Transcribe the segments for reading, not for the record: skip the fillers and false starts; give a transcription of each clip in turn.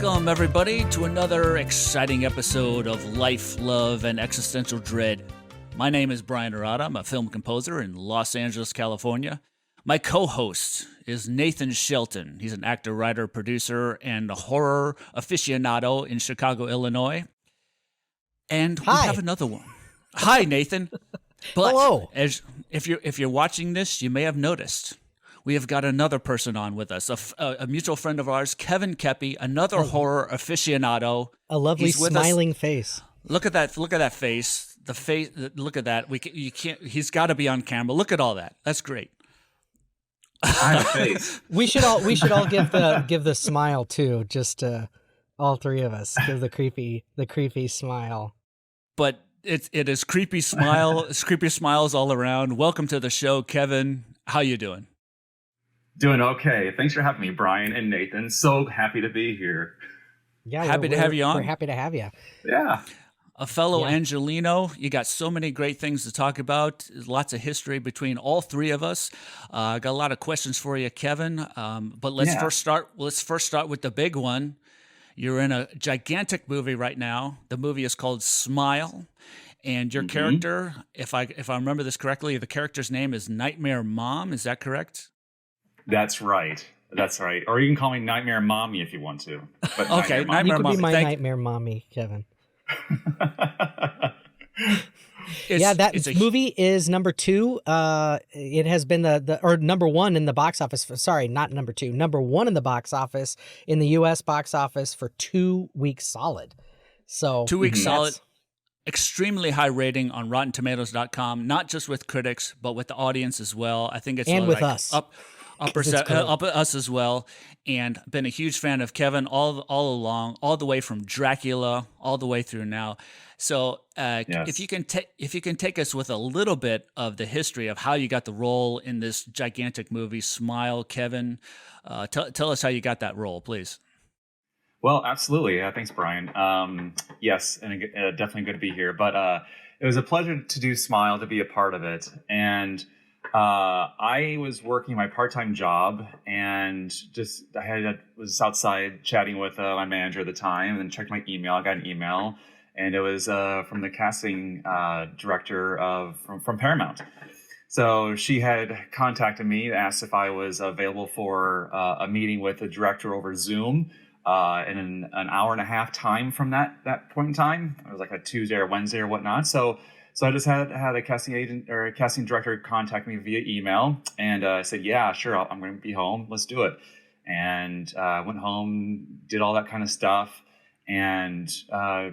Welcome, everybody, to another exciting episode of Life, Love, and Existential Dread. My name is Bryan and Nathan. I'm a film composer in Los Angeles, California. My co-host is Nathan Shelton. He's an actor, writer, producer, and a horror aficionado in Chicago, Illinois. And we have another one. Hi, Nathan. But hello. If you're watching this, you may have noticed we have got another person on with us, a mutual friend of ours, Kevin Keppy, another horror aficionado. A lovely smiling face. Look at that! Look at that face. The face. Look at that. You can't. He's got to be on camera. Look at all that. That's great. I have a face. We should all give the smile too. Just all three of us give the creepy smile. But it is creepy smile. It's creepy smiles all around. Welcome to the show, Kevin. How you doing? Doing okay. Thanks for having me, Bryan and Nathan. So happy to be here. Yeah, happy to have you on. We're happy to have you. Yeah. A fellow Angelino. You got so many great things to talk about. There's lots of history between all three of us. I got a lot of questions for you, Kevin. But let's first start with the big one. You're in a gigantic movie right now. The movie is called Smile. And your character, if I remember this correctly, the character's name is Nightmare Mom. Is that correct? That's right. Or you can call me Nightmare Mommy if you want to. But okay, Nightmare Mommy. You could be my Nightmare Mommy, Kevin. That movie is number 2. It has been or number 1 in the box office. Sorry, not number 2. Number 1 in the box office, in the U.S. box office for 2 weeks solid. So 2 weeks solid. Extremely high rating on RottenTomatoes.com, not just with critics, but with the audience as well. I think it's with us. Up us as well, and been a huge fan of Kevin all along, all the way from Dracula all the way through now. So if you can take us with a little bit of the history of how you got the role in this gigantic movie, Smile, Kevin, tell us how you got that role, please. Well, absolutely. Thanks, Bryan. Yes, and definitely good to be here. But it was a pleasure to do Smile, to be a part of it, and I was working my part-time job and was outside chatting with my manager at the time, and then checked my email. I got an email, and it was from the casting director from Paramount. So she had contacted me, asked if I was available for a meeting with the director over Zoom in an hour and a half time from that point in time. It was like a Tuesday or Wednesday or whatnot. So I just had a casting agent or a casting director contact me via email, and I said, yeah, sure, I'm going to be home. Let's do it. And went home, did all that kind of stuff, and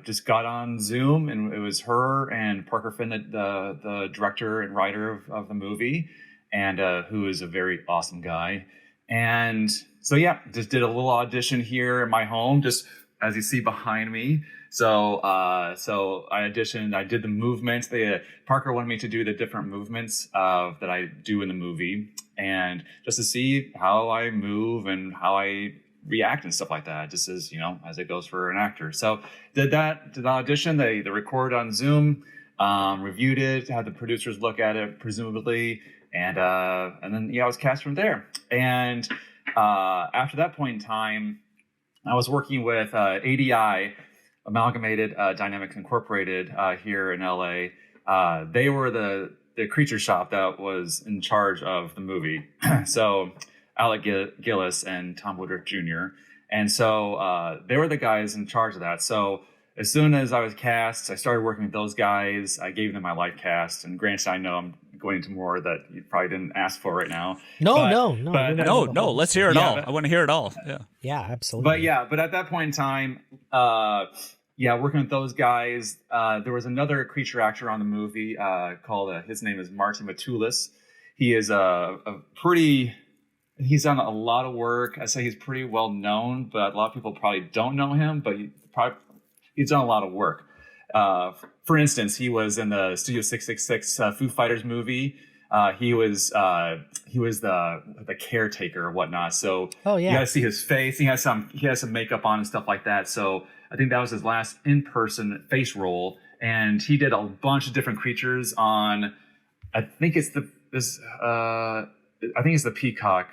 just got on Zoom, and it was her and Parker Finn, the director and writer of the movie, and who is a very awesome guy. And so, just did a little audition here in my home, just as you see behind me. So I auditioned. I did the movements. Parker wanted me to do the different movements that I do in the movie, and just to see how I move and how I react and stuff like that, just as it goes for an actor. So did the audition. They recorded on Zoom, reviewed it, had the producers look at it, presumably, and then I was cast from there. And after that point in time, I was working with ADI. Amalgamated Dynamics Incorporated here in LA. They were the creature shop that was in charge of the movie. So Alec Gillis and Tom Woodruff Jr. And so they were the guys in charge of that. So as soon as I was cast, I started working with those guys. I gave them my life cast. And granted, I know I'm going into more that you probably didn't ask for right now. No. Let's hear it all. I want to hear it all. Yeah, absolutely. But at that point in time, working with those guys, there was another creature actor on the movie called, his name is Martin Matulis. He is he's done a lot of work. I say he's pretty well known, but a lot of people probably don't know him, but he's done a lot of work. For instance, he was in the Studio 666 Foo Fighters movie. He was the caretaker or whatnot. So you gotta see his face. He has some makeup on and stuff like that. So I think that was his last in-person face role, and he did a bunch of different creatures on. I think it's the Peacock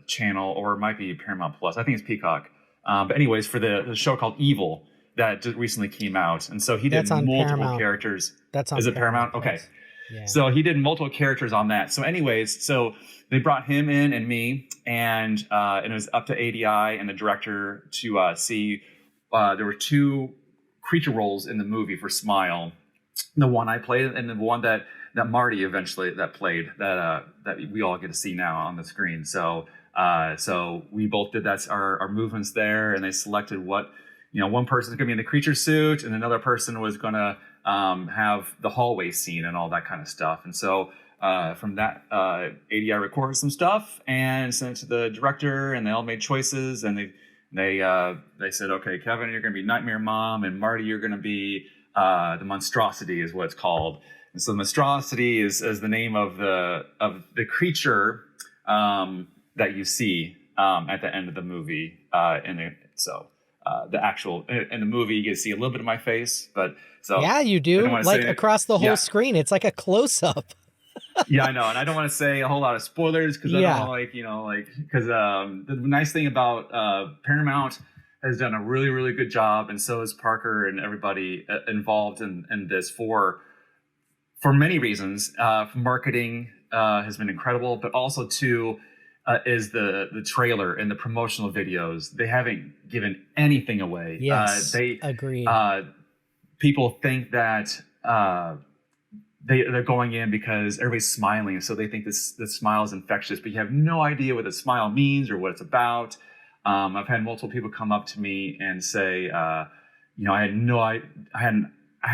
channel, or it might be Paramount Plus. I think it's Peacock. But anyways, for the show called Evil that just recently came out, and so he did multiple Paramount. characters. That's on. Is it Paramount? Okay. Yeah. So he did multiple characters on that. So anyways, so they brought him in and me, and it was up to ADI and the director to see. There were 2 creature roles in the movie for Smile. The one I played, and the one that Marty eventually played that we all get to see now on the screen. So we both did our movements there, and they selected what, one person's gonna be in the creature suit, and another person was gonna have the hallway scene and all that kind of stuff. And so from that, ADI recorded some stuff and sent it to the director, and they all made choices, and they said, okay, Kevin, you're gonna be Nightmare Mom, and Marty, you're gonna be the Monstrosity is what it's called. And so the Monstrosity is the name of the creature that you see at the end of the movie. The actual in the movie, you get to see a little bit of my face, but so yeah, you do, like across the whole screen. It's like a close up. Yeah, I know, and I don't want to say a whole lot of spoilers because I don't because the nice thing about Paramount has done a really, really good job, and so is Parker and everybody involved in this for many reasons. Marketing has been incredible, but also too is the trailer and the promotional videos. They haven't given anything away. Yes, agreed. People think that they're going in because everybody's smiling, so they think this smile is infectious, but you have no idea what the smile means or what it's about. I've had multiple people come up to me and say, I had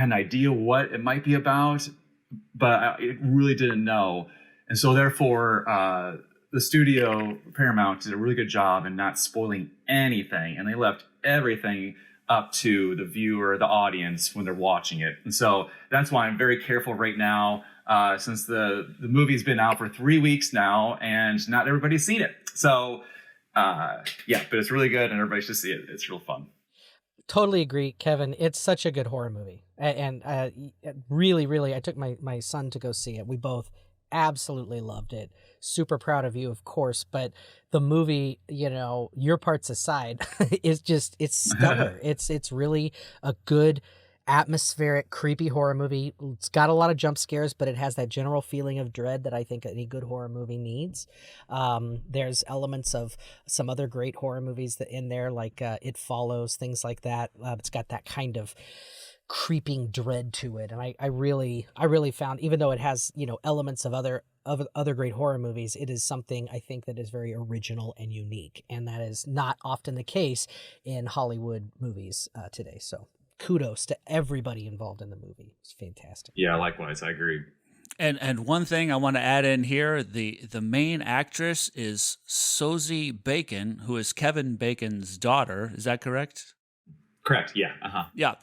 an idea what it might be about, but I really didn't know. And so therefore, the studio, Paramount, did a really good job in not spoiling anything, and they left everything up to the viewer, the audience, when they're watching it. And so that's why I'm very careful right now, since the movie's been out for 3 weeks now, and not everybody's seen it. So but it's really good, and everybody should see it. It's real fun. Totally agree, Kevin. It's such a good horror movie, and really, really, I took my son to go see it. We both absolutely loved it. Super proud of you, of course, but the movie, your parts aside, is it's stellar. It's really a good, atmospheric, creepy horror movie. It's got a lot of jump scares, but it has that general feeling of dread that I think any good horror movie needs. There's elements of some other great horror movies that in there, like It Follows, things like that. It's got that kind of creeping dread to it, and I really found, even though it has elements of other great horror movies, it is something I think that is very original and unique, and that is not often the case in Hollywood movies today. So kudos to everybody involved in the movie. It's fantastic. Yeah, likewise, I agree. And one thing I want to add in here, the main actress is Sosie Bacon, who is Kevin Bacon's daughter. Is that correct? Correct, yeah. Yeah.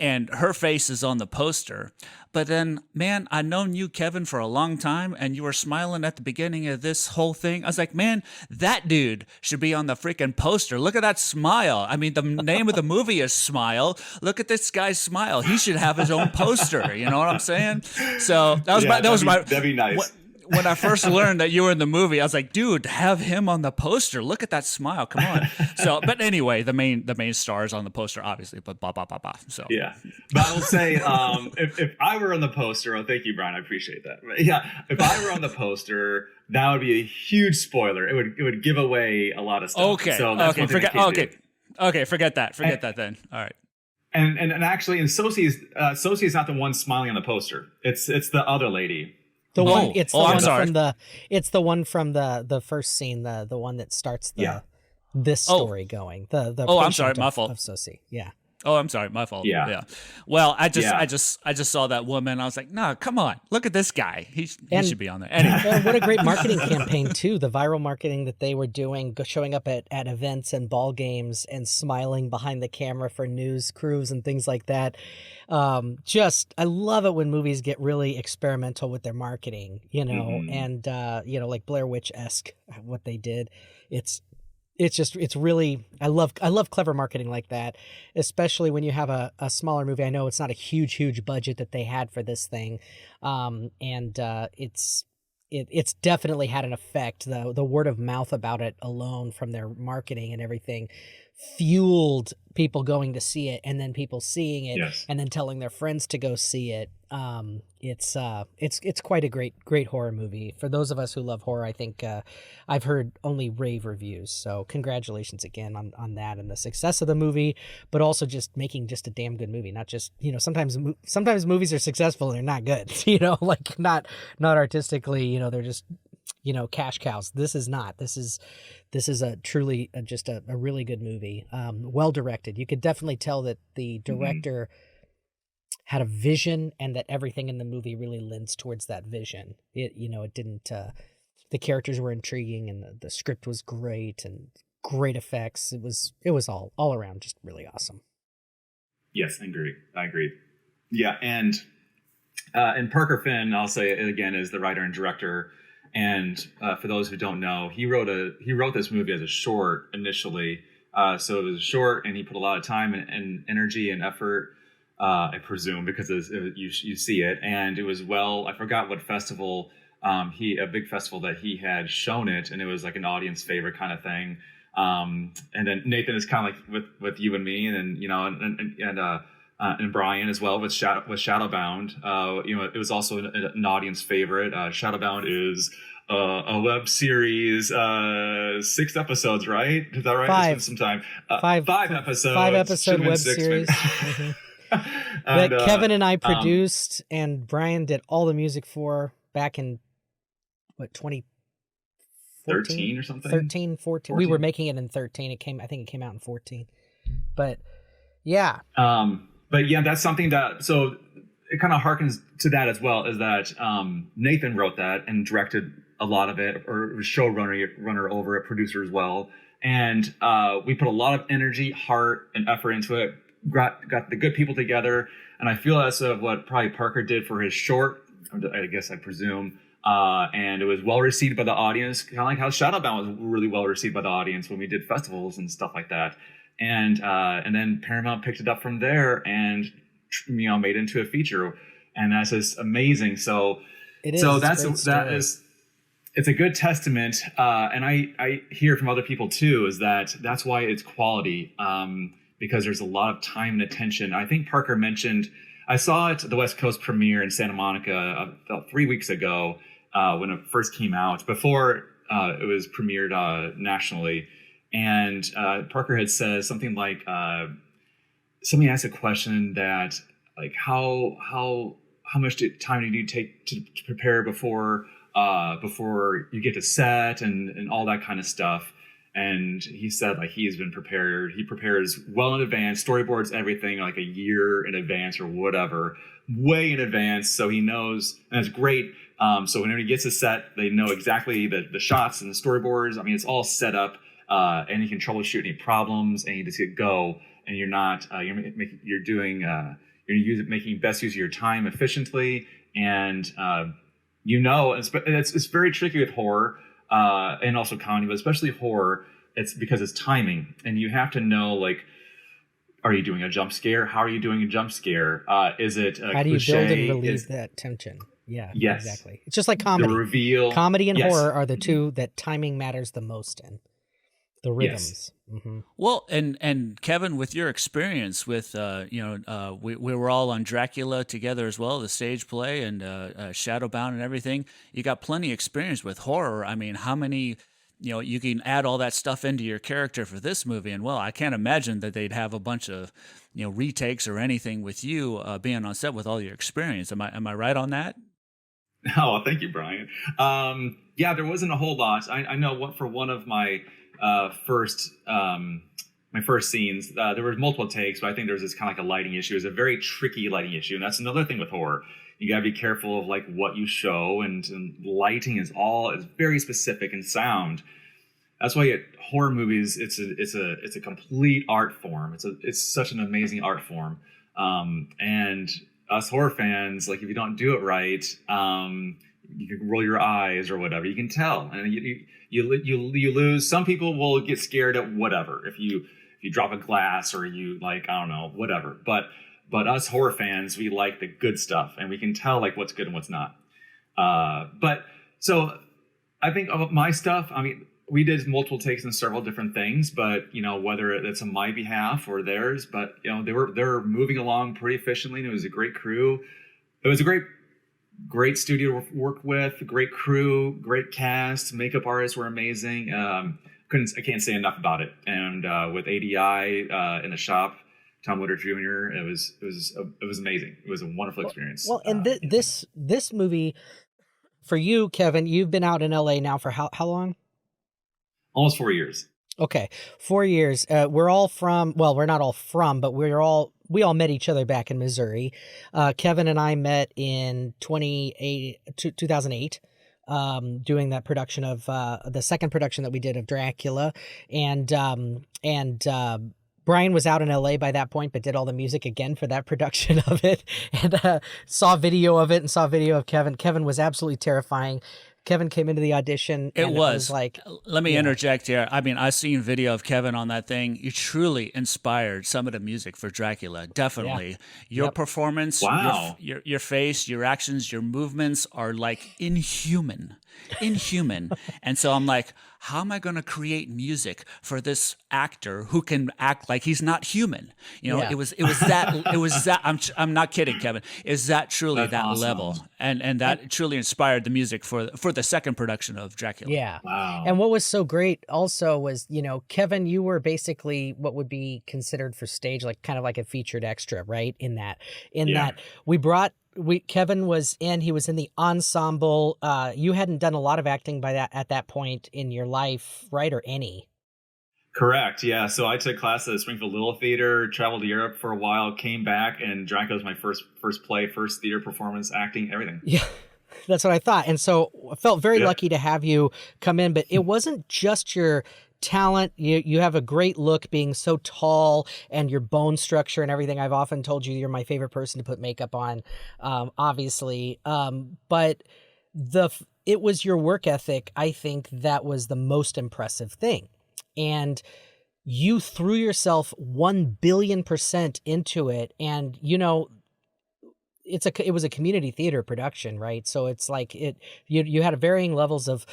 And her face is on the poster. But then, man, I've known you, Kevin, for a long time, and you were smiling at the beginning of this whole thing. I was like, man, that dude should be on the freaking poster. Look at that smile. I mean, the name of the movie is Smile. Look at this guy's smile. He should have his own poster. You know what I'm saying? So that'd be nice. When I first learned that you were in the movie, I was like, dude, have him on the poster. Look at that smile. Come on. So, but anyway, the main star is on the poster, obviously, but blah, blah, blah, blah. So, yeah. But I will say, if I were on the poster, thank you, Brian, I appreciate that. But yeah, if I were on the poster, that would be a huge spoiler. It would give away a lot of stuff. Okay. So that's forget that. Forget that then. All right. And actually, Sosie is not the one smiling on the poster. It's the other lady. The one, it's the one from the first scene, the one that starts this story going. The I'm sorry, my fault. Of Sosie, yeah. Oh, I'm sorry, my fault. Yeah. Well, I just saw that woman. I was like, no, come on, look at this guy. He should be on there. Anyway. And what a great marketing campaign too! The viral marketing that they were doing, showing up at events and ball games and smiling behind the camera for news crews and things like that. I love it when movies get really experimental with their marketing, and like Blair Witch-esque what they did. It's really, I love clever marketing like that, especially when you have a smaller movie. I know it's not a huge budget that they had for this thing. It's it's definitely had an effect. The word of mouth about it alone from their marketing and everything fueled people going to see it, and then people seeing it, yes, and then telling their friends to go see it. It's quite a great horror movie. For those of us who love horror, I think I've heard only rave reviews. So congratulations again on that and the success of the movie, but also just making just a damn good movie. Not just, sometimes movies are successful and they're not good. Like not artistically. They're just cash cows. This is not. This is a truly just a really good movie. Well directed. You could definitely tell that the director had a vision, and that everything in the movie really lends towards that vision. It didn't. The characters were intriguing, and the script was great, and great effects. It was all around just really awesome. Yes, I agree. Yeah, and Parker Finn, I'll say it again, is the writer and director. And for those who don't know, he wrote this movie as a short initially. So it was a short, and he put a lot of time and energy and effort, I presume, because you see it. And it was, I forgot what festival, a big festival that he had shown it, and it was like an audience favorite kind of thing. And then Nathan is kind of like with you and me, and Bryan as well with Shadowbound. It was also an audience favorite. Shadowbound is a web series, 6 episodes, right? Is that right? 5. It's been some time. 5 episodes. 5-episode web series. That Kevin and I produced, and Bryan did all the music for back in 2013 or something. 13, 14. We were making it in 13. I think it came out in 14. But yeah. But yeah, that's something so it kind of harkens to that as well, is that Nathan wrote that and directed a lot of it, or was showrunner over it, producer as well. And we put a lot of energy, heart, and effort into it, got the good people together. And I feel as of what probably Parker did for his short, I guess I presume, and it was well received by the audience, kind of like how Shadowbound was really well received by the audience when we did festivals and stuff like that. And then Paramount picked it up from there and made it into a feature, and that's just amazing. So it's a good testament, and I hear from other people too, is that's why it's quality, because there's a lot of time and attention. I think Parker mentioned, I saw it at the West Coast premiere in Santa Monica about 3 weeks ago when it first came out, before it was premiered nationally. And Parker had said something like, somebody asked a question that, like, how much time did you take to prepare before you get to set and all that kind of stuff? And he said, like, he has been prepared. He prepares well in advance, storyboards everything like a year in advance or whatever, way in advance. So he knows, and it's great. So whenever he gets a set, they know exactly the shots and the storyboards. I mean, it's all set up. And you can troubleshoot any problems, and you just get go. And you're not making best use of your time efficiently. And it's very tricky with horror, and also comedy, but especially horror. It's because it's timing, and you have to know, like, are you doing a jump scare? How are you doing a jump scare? Is it a how do you cliche? build and relieve that tension? Yeah, yes, exactly. It's just like comedy. The reveal. Comedy and horror are the two that timing matters the most in. The rhythms. Yes. Mm-hmm. Well, and Kevin, with your experience with, we were all on Dracula together as well, the stage play, and Shadowbound and everything. You got plenty of experience with horror. I mean, how many, you can add all that stuff into your character for this movie. And, well, I can't imagine that they'd have a bunch of, retakes or anything with you being on set with all your experience. Am I right on that? Oh, thank you, Bryan. Yeah, there wasn't a whole lot. I know for one of my first scenes, there were multiple takes, but I think there was this kind of like a lighting issue. It was a very tricky lighting issue, and that's another thing with horror. You gotta be careful of like what you show, and lighting is very specific, and sound. That's why horror movies, it's a complete art form. It's such an amazing art form, and us horror fans, like, if you don't do it right, you can roll your eyes or whatever. You can tell, and you lose. Some people will get scared at whatever. If you drop a glass, or you, like, I don't know, whatever. But us horror fans, we like the good stuff, and we can tell, like, what's good and what's not. But So I think of my stuff, I mean, we did multiple takes on several different things, but whether it's on my behalf or theirs, but they were moving along pretty efficiently, and it was a great crew. It was a great studio to work with, great crew, great cast, makeup artists were amazing. I can't say enough about it. And with ADI in the shop, Tom Woodard Jr., it was amazing. It was a wonderful experience. Well, and this movie for you, Kevin, you've been out in LA now for how long? Almost 4 years. Okay, 4 years. We're all from, well, we're not all from, but we all met each other back in Missouri. Kevin and I met in 2008, doing that production of the second production that we did of Dracula, and Bryan was out in LA by that point, but did all the music again for that production of it, and saw video of it and saw video of Kevin. Kevin was absolutely terrifying. Kevin came into the audition. It was like, let me interject here. I mean, I've seen video of Kevin on that thing. You truly inspired some of the music for Dracula. Definitely. Your performance, your face, your actions, your movements are like inhuman. And so I'm like, how am I going to create music for this actor who can act like he's not human? It was that I'm not kidding, Kevin. Is that truly that awesome level? And that truly inspired the music for the second production of Dracula. Yeah. Wow. And what was so great also was, Kevin, you were basically what would be considered for stage, like kind of like a featured extra, right? Kevin was he was in the ensemble. You hadn't done a lot of acting at that point in your life, right? Or any? Correct. Yeah. So I took class at the Springfield Little Theater, traveled to Europe for a while, came back, and Dracula was my first play, first theater performance, acting, everything. Yeah. That's what I thought. And so I felt very lucky to have you come in, but it wasn't just your talent. You have a great look, being so tall, and your bone structure and everything. I've often told you you're my favorite person to put makeup on, obviously. But it was your work ethic, I think, that was the most impressive thing. And you threw yourself 1,000,000,000% into it. And, it was a community theater production, right? So it's like you had varying levels of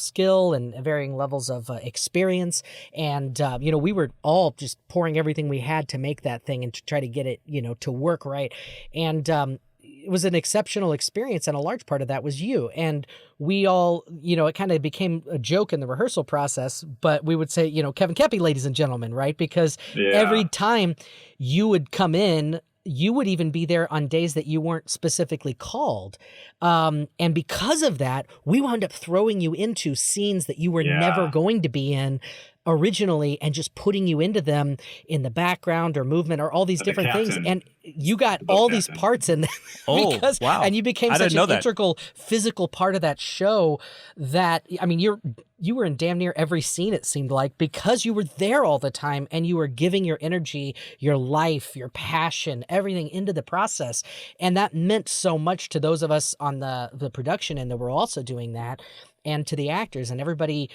skill and varying levels of experience, and we were all just pouring everything we had to make that thing and to try to get it to work right, and it was an exceptional experience, and a large part of that was you. And we all, it kind of became a joke in the rehearsal process, but we would say, Kevin Keppy, ladies and gentlemen, right? Because every time you would come in, you would even be there on days that you weren't specifically called. And because of that, we wound up throwing you into scenes that you were never going to be in originally, and just putting you into them in the background or movement or all these different things. And you got all these parts in them. Wow. And you became such an integral physical part of that show that, I mean, you were in damn near every scene, it seemed like, because you were there all the time and you were giving your energy, your life, your passion, everything into the process. And that meant so much to those of us on the production end that were also doing that, and to the actors and everybody.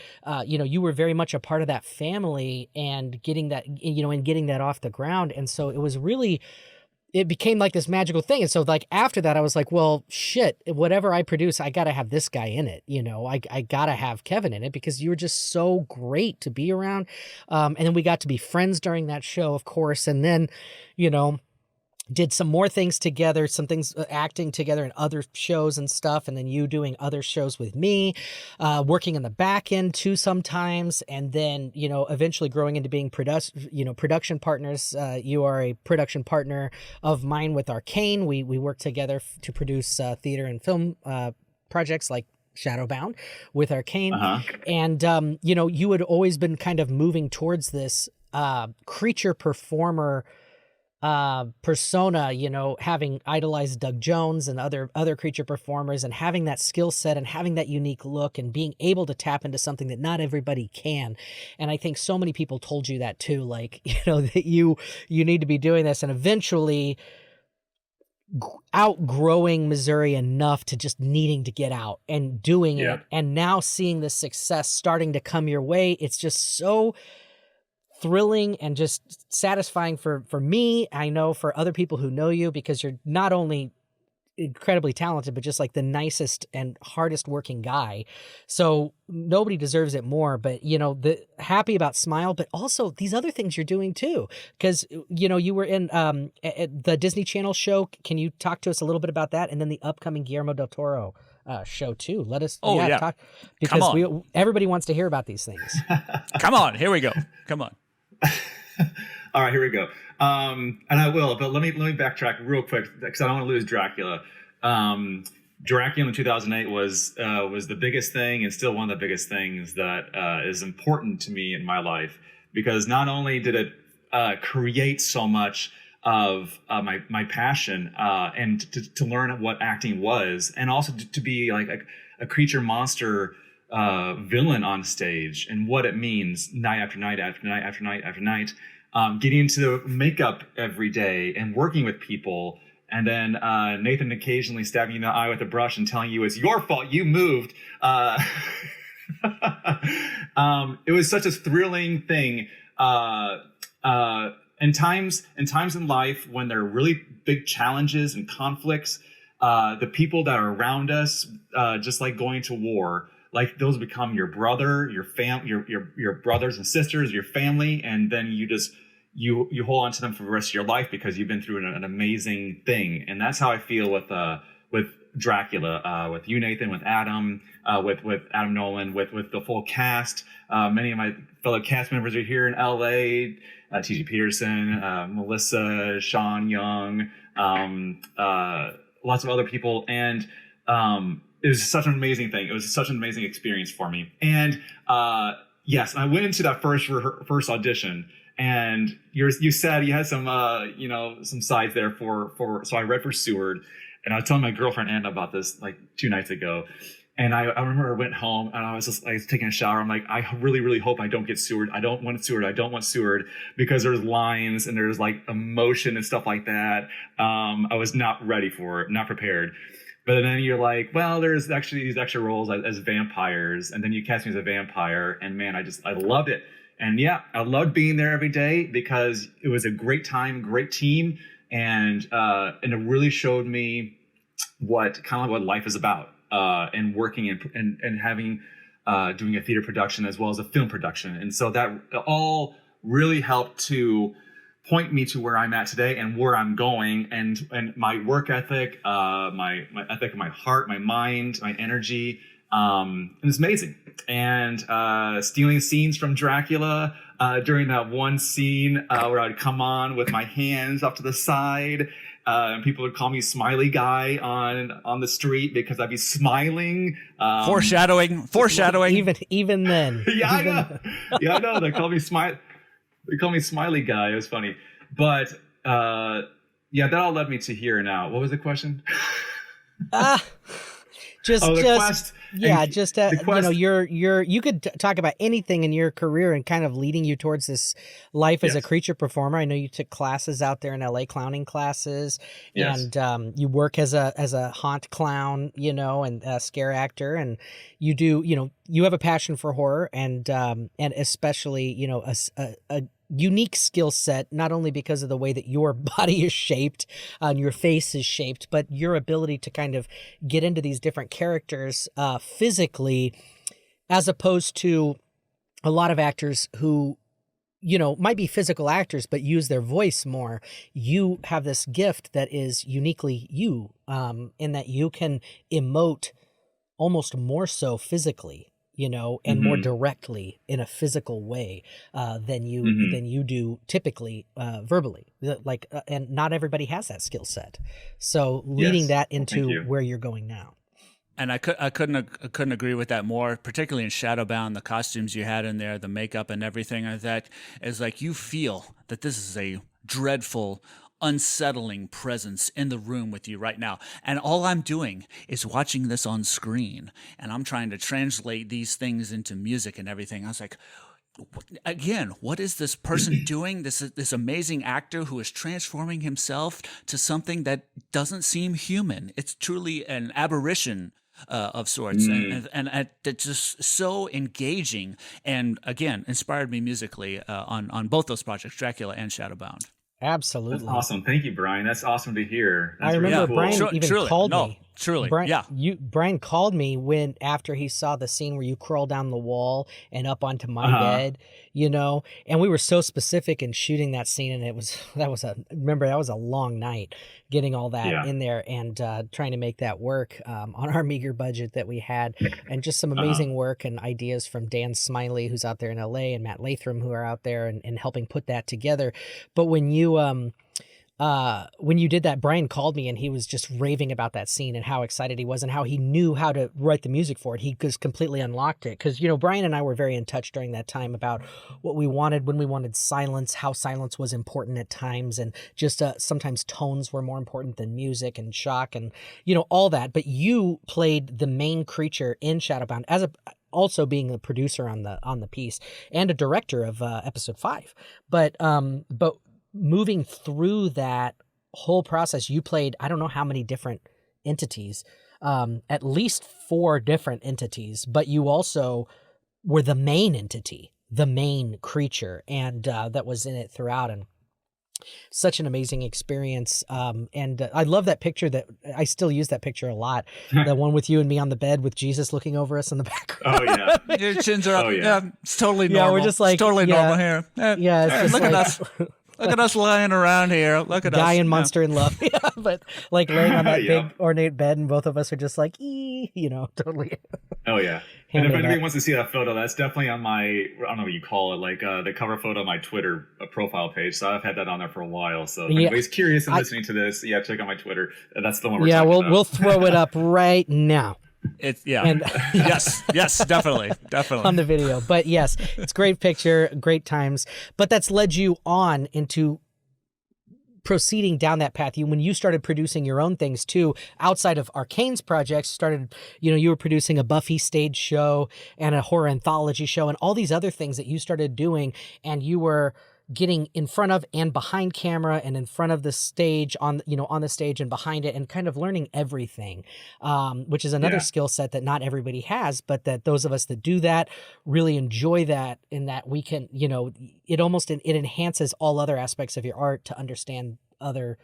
You were very much a part of that family, and getting that off the ground. And so it became like this magical thing. And so like after that, I was like, well, shit, whatever I produce, I got to have this guy in it. I got to have Kevin in it, because you were just so great to be around. And then we got to be friends during that show, of course. And then, did some more things together, some things acting together in other shows and stuff. And then you doing other shows with me, working in the back end too sometimes. And then, eventually growing into being production partners. You are a production partner of mine with Arcane. We work together to produce theater and film projects like Shadowbound with Arcane. And, you had always been kind of moving towards this creature performer persona, having idolized Doug Jones and other creature performers, and having that skill set and having that unique look and being able to tap into something that not everybody can. And I think so many people told you that too, like, that you need to be doing this, and eventually outgrowing Missouri enough to just needing to get out and doing it. And now seeing the success starting to come your way, it's just so thrilling and just satisfying for me. I know for other people who know you, because you're not only incredibly talented, but just like the nicest and hardest working guy. So nobody deserves it more. But the happy about Smile, but also these other things you're doing too, because you were in at the Disney Channel show. Can you talk to us a little bit about that, and then the upcoming Guillermo Del Toro show too? Let us talk, because everybody wants to hear about these things. Come on, here we go. Come on. All right, here we go. And I will, but let me backtrack real quick because I don't want to lose Dracula. Dracula in 2008 was the biggest thing, and still one of the biggest things that is important to me in my life, because not only did it create so much of my passion and to learn what acting was, and also to be like a creature monster villain on stage and what it means night after night after night after night after night. Getting into makeup every day and working with people, and then Nathan occasionally stabbing you in the eye with a brush and telling you it's your fault, you moved. It was such a thrilling thing. In times in life when there are really big challenges and conflicts, the people that are around us, just like going to war, like those become your brother, your brothers and sisters, your family, and then you hold on to them for the rest of your life because you've been through an amazing thing. And that's how I feel with Dracula, with you, Nathan, with Adam, with Adam Nolan, with the full cast. Many of my fellow cast members are here in LA. T.G. Peterson, Melissa, Sean Young, lots of other people, and it was such an amazing thing. It was such an amazing experience for me. And yes, I went into that first audition, and you said you had some some sides there for. So I read for Seward, and I was telling my girlfriend Anna about this like 2 nights ago. And I remember I went home and I was taking a shower. I'm like, I really, really hope I don't get Seward. I don't want Seward. I don't want Seward, because there's lines and there's like emotion and stuff like that. I was not ready for it, not prepared. But then you're like, well, there's actually these extra roles as vampires. And then you cast me as a vampire. And man, I loved it. And yeah, I loved being there every day because it was a great time, great team. And it really showed me what life is about. And working and having doing a theater production as well as a film production. And so that all really helped to point me to where I'm at today and where I'm going, and my work ethic, my ethic, my heart, my mind, my energy. And it's amazing. And stealing scenes from Dracula during that one scene where I'd come on with my hands off to the side. And people would call me Smiley Guy on the street because I'd be smiling. Foreshadowing. Even then. I know. They call me Smiley Guy. It was funny, but that all led me to here now. What was the question? Quest. Yeah, just you could talk about anything in your career and kind of leading you towards this life as a creature performer. I know you took classes out there in LA, clowning classes, and you work as a haunt clown, and a scare actor, and you do, you have a passion for horror and especially, a unique skill set, not only because of the way that your body is shaped and your face is shaped, but your ability to kind of get into these different characters physically, as opposed to a lot of actors who, might be physical actors, but use their voice more. You have this gift that is uniquely you, in that you can emote almost more so physically, and more directly in a physical way than you do typically verbally. And not everybody has that skill set. So leading that into where you're going now. And I couldn't agree with that more, particularly in Shadowbound, the costumes you had in there, the makeup and everything like that. Is like you feel that this is a dreadful, unsettling presence in the room with you right now. And all I'm doing is watching this on screen, and I'm trying to translate these things into music and everything. I was like, again, what is this person doing? This amazing actor who is transforming himself to something that doesn't seem human. It's truly an aberration of sorts, and it's just so engaging, and again inspired me musically on both those projects, Dracula and Shadowbound. Absolutely. That's awesome. Thank you, Bryan. That's awesome to hear. That's I remember cool. Bryan even called me. Truly, Bryan called me after he saw the scene where you crawl down the wall and up onto my bed, and we were so specific in shooting that scene, and that was a long night getting all that in there and trying to make that work on our meager budget that we had, and just some amazing work and ideas from Dan Smiley, who's out there in LA, and Matt Latham, who are out there and helping put that together. But when you did that, Bryan called me and he was just raving about that scene and how excited he was and how he knew how to write the music for it. He just completely unlocked it. Because, Bryan and I were very in touch during that time about what we wanted, when we wanted silence, how silence was important at times, and just sometimes tones were more important than music and shock and, all that. But you played the main creature in Shadowbound also being a producer on the piece and a director of episode 5. But moving through that whole process, you played, I don't know how many different entities, at least 4 different entities, but you also were the main entity, the main creature, and that was in it throughout. And such an amazing experience. And I love that picture that I still use that picture a lot. The one with you and me on the bed with Jesus looking over us in the background. Oh yeah. Your chins are up. Yeah. It's totally normal. Yeah, we're just like, it's totally normal here. Yeah. It's just look at us. Look at us lying around here. Look at us. Guy and Monster in Love. Yeah, but like laying on that big ornate bed, and both of us are just like, totally. Oh yeah. And if anybody wants to see that photo, that's definitely on my, I don't know what you call it, like the cover photo of my Twitter profile page. So I've had that on there for a while. So if anybody's curious and listening to this, check out my Twitter. That's the one we're talking about. We'll throw it up right now. Yes, definitely on the video. But yes, it's great picture, great times. But that's led you on into proceeding down that path. When you started producing your own things too, outside of Arcane's projects, you were producing a Buffy stage show and a horror anthology show and all these other things that you started doing, and you were getting in front of and behind camera and in front of the stage on the stage and behind it, and kind of learning everything, which is another skill set that not everybody has, but that those of us that do that really enjoy that, in that we can, it enhances all other aspects of your art to understand other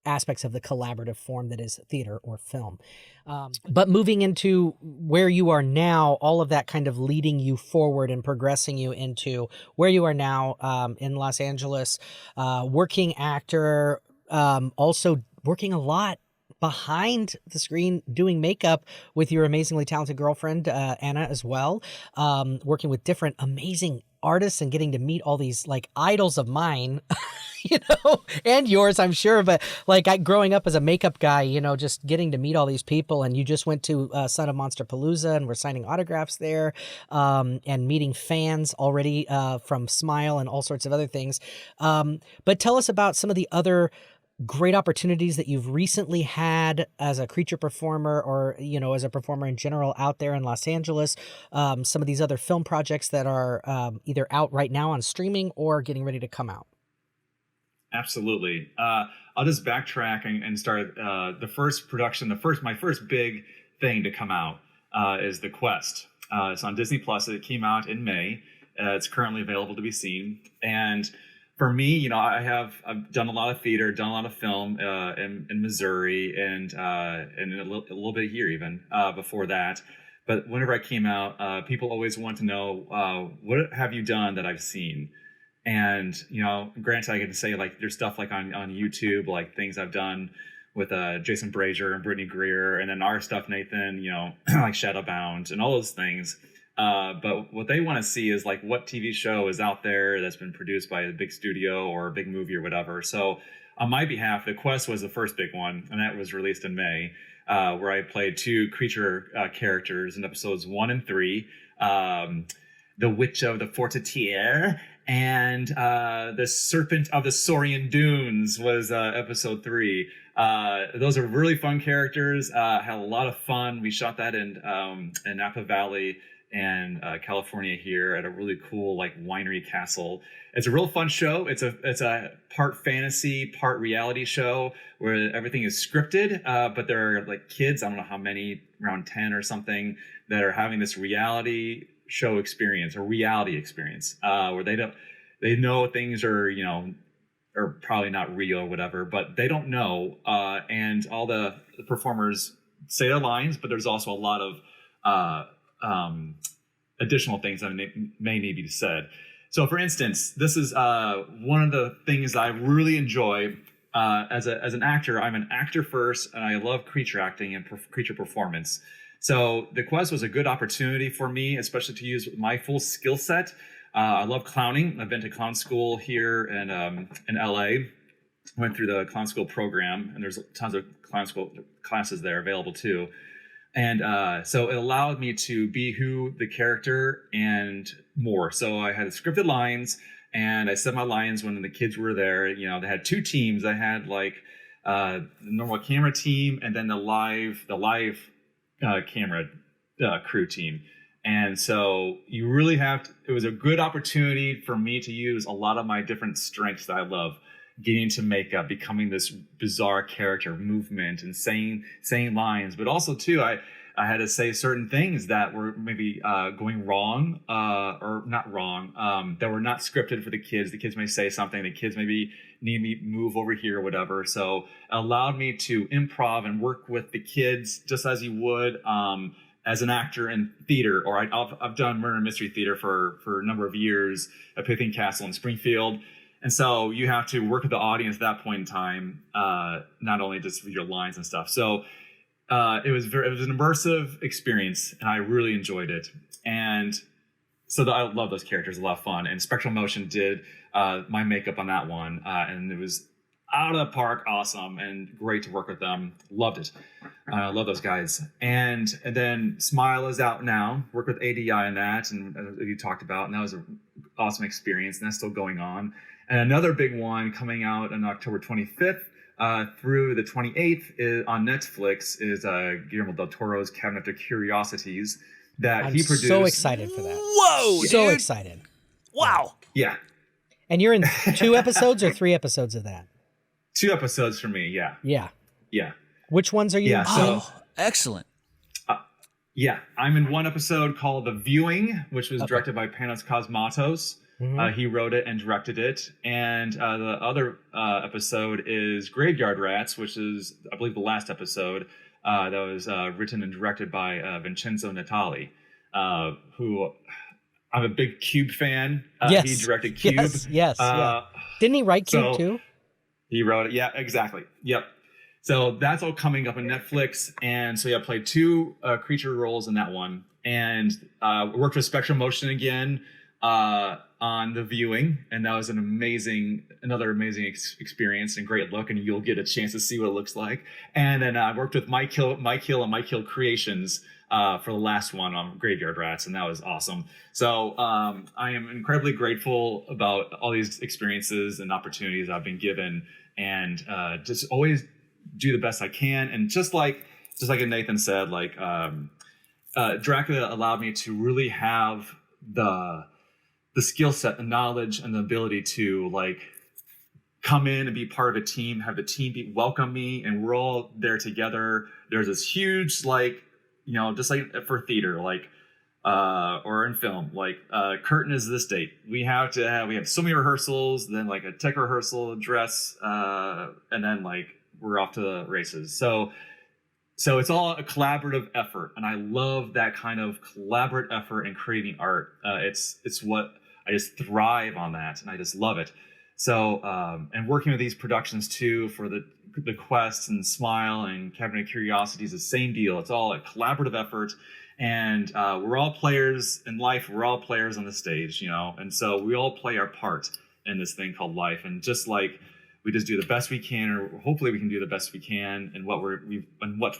aspects of the collaborative form that is theater or film. But moving into where you are now, all of that kind of leading you forward and progressing you into where you are now in Los Angeles, working actor, also working a lot behind the screen doing makeup with your amazingly talented girlfriend, Anna, as well, working with different amazing artists and getting to meet all these like idols of mine, and yours, I'm sure. But like growing up as a makeup guy, just getting to meet all these people, and you just went to Son of Monster Palooza and we're signing autographs there, and meeting fans already from Smile and all sorts of other things. But tell us about some of the other great opportunities that you've recently had as a creature performer, or as a performer in general out there in Los Angeles, some of these other film projects that are either out right now on streaming or getting ready to come out. Absolutely. I'll just backtrack and start the first production. My first big thing to come out is The Quest. It's on Disney Plus. It came out in May. It's currently available to be seen. And for me, I've done a lot of theater, done a lot of film in Missouri, and a little bit here even before that. But whenever I came out, people always want to know, what have you done that I've seen? And, granted, I can say like there's stuff like on YouTube, like things I've done with Jason Brazier and Brittany Greer, and then our stuff, Nathan, like Shadowbound and all those things. But what they want to see is like what TV show is out there that's been produced by a big studio or a big movie or whatever. So on my behalf, The Quest was the first big one, and that was released in May, where I played 2 creature characters in episodes 1 and 3, the Witch of the Fortitiere and the Serpent of the Saurian Dunes was episode 3. Those are really fun characters. Had a lot of fun. We shot that in Napa Valley and California here at a really cool like winery castle. It's a real fun show. It's a part fantasy, part reality show where everything is scripted, but there are like kids, I don't know how many, around 10 or something, that are having this reality show experience or reality experience where they know things are are probably not real or whatever, but they don't know. And all the performers say their lines, but there's also a lot of additional things that may need to be said. So, for instance, this is one of the things I really enjoy as an actor. I'm an actor first, and I love creature acting and creature performance. So the quest was a good opportunity for me, especially to use my full skill set. I love clowning. I've been to clown school here in LA. Went through the clown school program, and there's tons of clown school classes there available too. And so it allowed me to be who the character and more. So I had scripted lines, and I said my lines when the kids were there. You know, they had two teams. I had like the normal camera team, and then the live camera crew team. And so you really it was a good opportunity for me to use a lot of my different strengths that I love, getting to makeup, becoming this bizarre character, movement, and saying lines. But also too, I had to say certain things that were maybe going wrong, or not wrong, that were not scripted for the kids. The kids may say something, the kids maybe need me move over here or whatever. So it allowed me to improv and work with the kids just as you would as an actor in theater. Or I've done murder and mystery theater for a number of years at Pythian Castle in Springfield. And so you have to work with the audience at that point in time, not only just with your lines and stuff. So it was an immersive experience, and I really enjoyed it. And so I love those characters, a lot of fun. And Spectral Motion did my makeup on that one, and it was out of the park, awesome, and great to work with them. Loved it. Love those guys. And then Smile is out now. Worked with ADI on that, and you talked about, and that was an awesome experience, and that's still going on. And another big one coming out on October 25th through the 28th on Netflix is Guillermo Del Toro's Cabinet of Curiosities that he produced. I'm so excited for that. Whoa, so dude. Excited. Wow. Yeah. And you're in 2 episodes or 3 episodes of that? 2 episodes for me, yeah. Yeah. Yeah. Which ones are you in? Excellent. Yeah, I'm in one episode called The Viewing, which was directed by Panos Cosmatos. Mm-hmm. He wrote it and directed it. And the other episode is Graveyard Rats, which is, I believe, the last episode that was written and directed by Vincenzo Natali, who I'm a big Cube fan. Yes. He directed Cube. Yes. Didn't he write Cube too? He wrote it. Yeah, exactly. Yep. So that's all coming up on Netflix. And so I played 2 creature roles in that one. And worked with Spectral Motion again on The Viewing. And that was another amazing experience and great look. And you'll get a chance to see what it looks like. And then I worked with Mike Hill and Mike Hill Creations for the last one on Graveyard Rats. And that was awesome. So I am incredibly grateful about all these experiences and opportunities I've been given. And just always do the best I can. And just like Nathan said, like Dracula allowed me to really have the skill set, the knowledge, and the ability to like come in and be part of a team, have the team welcome me, and we're all there together. There's this huge, like, you know, just like for theater, like or in film, like curtain is this date. We have so many rehearsals, then like a tech rehearsal, dress, and then like we're off to the races. So it's all a collaborative effort, and I love that kind of collaborative effort in creating art. It's what I just thrive on that, and I just love it. So and working with these productions too for the Quest and Smile and Cabinet of Curiosities, the same deal. It's all a collaborative effort, and we're all players in life. We're all players on the stage, you know, and so we all play our part in this thing called life. And just like we just do the best we can, or hopefully we can do the best we can in what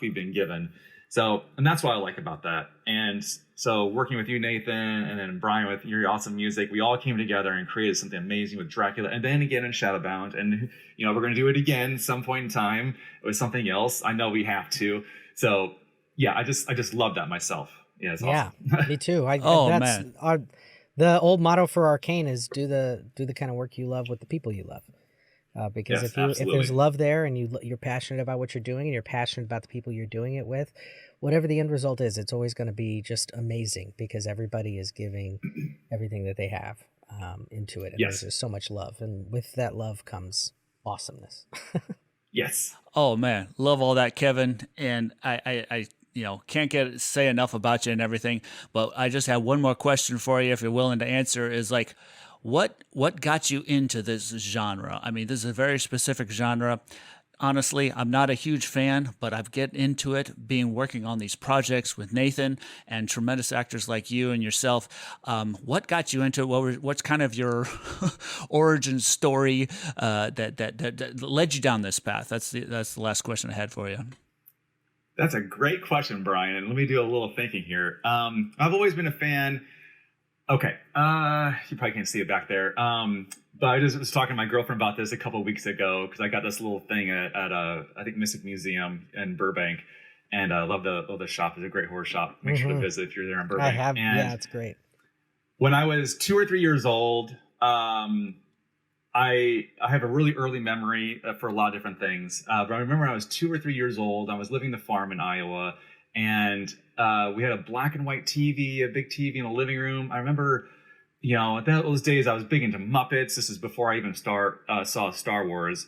we've been given. So, and that's what I like about that. And so working with you, Nathan, and then Bryan with your awesome music, we all came together and created something amazing with Dracula, and then again in Shadowbound. And, you know, we're going to do it again some point in time with something else. I know we have to. So yeah, I just love that myself. Yeah. It's awesome. Me too. Man. The old motto for Arcane is do the kind of work you love with the people you love. Because if there's love there, and you're passionate about what you're doing, and you're passionate about the people you're doing it with, whatever the end result is, it's always going to be just amazing because everybody is giving everything that they have. into it. And yes. there's just so much love. And with that love comes awesomeness. Yes. Oh man, love all that, Kevin. And I can't say enough about you and everything. But I just have one more question for you, if you're willing to answer. Is like, what got you into this genre? I mean, this is a very specific genre. Honestly, I'm not a huge fan, but I've get into it working on these projects with Nathan and tremendous actors like you and yourself. What got you into it? What's kind of your origin story that led you down this path? That's the last question I had for you. That's a great question, Brian. And let me do a little thinking here. I've always been a fan. Okay. You probably can't see it back there. But I just was talking to my girlfriend about this a couple of weeks ago because I got this little thing at I think Mystic Museum in Burbank, and I love the shop. It's a great horror shop. Make sure to visit if you're there in Burbank. I have. Yeah, it's great. When I was 2 or 3 years old, I have a really early memory for a lot of different things. But I remember when I was 2 or 3 years old, I was living the farm in Iowa, and we had a black and white TV, a big TV in the living room. I remember, at those days I was big into Muppets. This is before I even saw Star Wars.